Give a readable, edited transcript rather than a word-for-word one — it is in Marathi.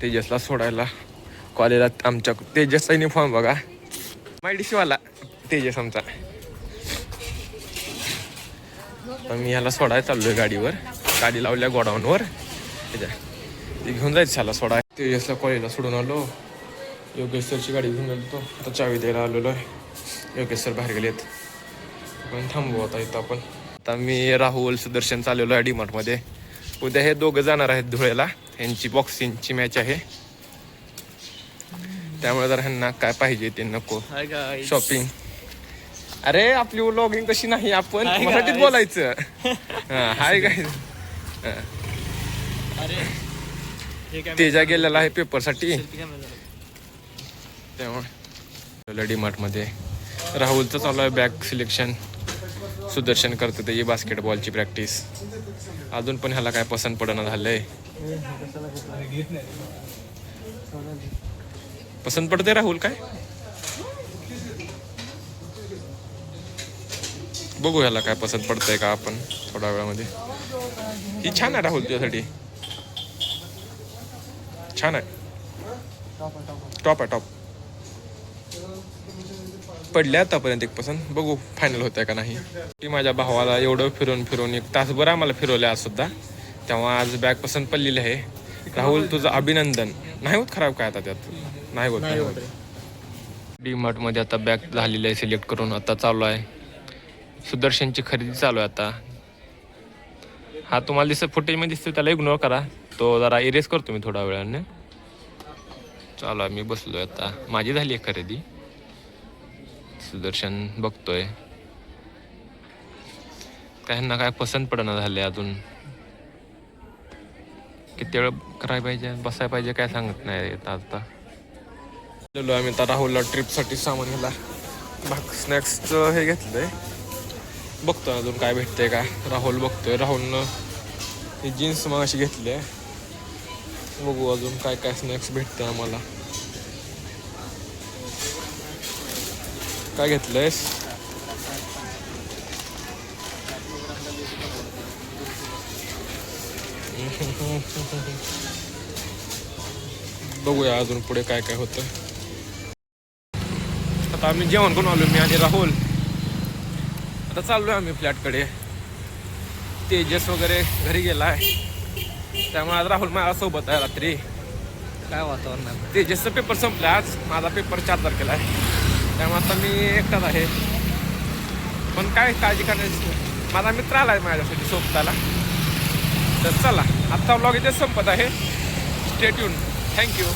तेजसला सोडायला कॉलेजला आमच्या तेजसचा युनिफॉर्म बघा मायडीशीवाला तेजस आमचा. मी ह्याला सोडायला चाललोय गाडीवर, गाडी लावल्या गोडाऊनवर त्याच्या ती घेऊन जायचं ह्याला सोडाय. तेजसला कॉलेजला सोडून आलो. योगेश सरची गाडी घेऊन गेलो. आता चावी द्यायला आलेलो आहे. योगेश सर बाहेर गेलेत पण थांबू आता इथं आपण. आता मी राहुल सुदर्शन चाललेलो आहे डीमार्टमध्ये. उद्या हे दोघं जाणार आहेत धुळ्याला, यांची बॉक्सिंगची मॅच आहे त्यामुळे जर ह्यांना काय पाहिजे ते नको शॉपिंग. अरे आपली व्लॉगिंग कशी नाही, आपण मराठीत बोलायचं. हाय काय तेजा गेलेला आहे पेपरसाठी त्यामुळे डीमार्टमध्ये. राहुलचं चालू आहे बॅग सिलेक्शन, सुदर्शन करतो त्याची बास्केटबॉलची प्रॅक्टिस. अजून पण ह्याला काय पसंत पडणं झालंय. पसंत पडते राहुल काय बघू ह्याला काय पसंत पडतंय का आपण थोड्या वेळामध्ये. ही छान आहे राहुल तुझ्यासाठी, छान आहे. टॉप आहे टॉप. पडले आतापर्यंत एक पसंत, बघू फायनल होत आहे का नाही. ती माझ्या भावाला एवढं फिरून फिरून 1 तासभर आम्हाला फिरवलं आज सुद्धा, तेव्हा आज बॅग पसंत पडलेली आहे. राहुल तुझं अभिनंदन. नाही होत खराब काय आता त्यात, नाही होत. डीमार्टमध्ये आता बॅग झालेली आहे सिलेक्ट करून. आता चालू आहे सुदर्शनची खरेदी चालू आहे आता. हा तुम्हाला दिसत फुटेजमध्ये दिसतो त्याला इग्नोर करा, तो जरा इरेज करतो मी थोड्या वेळाने. चालू आहे मी बसलोय आता, माझी झाली आहे खरेदी. सुदर्शन बघतोय त्यांना काय पसंत पडणं झाले. अजून किती वेळ करायला पाहिजे बसायला पाहिजे काय सांगत नाही आता. गेलो आम्ही आता राहुलला ट्रिपसाठी सामान घ्यायला. स्नॅक्सचं हे घेतलंय, बघतोय अजून काय भेटतंय का. राहुल बघतोय, राहुलनं ही जीन्स मग अशी घेतली आहे. बघू अजून काय काय स्नॅक्स भेटते आम्हाला. काय घेतलंयस? बघूया अजून पुढे काय काय होतं. आता आम्ही जेवण करून आलो मी आणि राहुल. आता चाललोय आम्ही फ्लॅटकडे. तेजस वगैरे घरी गेलाय त्यामुळे आज राहुल माझ्या सोबत आहे. रात्री काय वातावरण आहे. तेजसचा पेपर संपला आज, माझा पेपर 4 तारखेला आहे त्यामुळे आता मी एकटाच आहे. पण काय काळजी करण्याची, माझा मित्र आला आहे माझ्यासाठी सोबताला. तर चला आत्ता व्लॉग इथे संपत आहे. Stay tune. थँक्यू.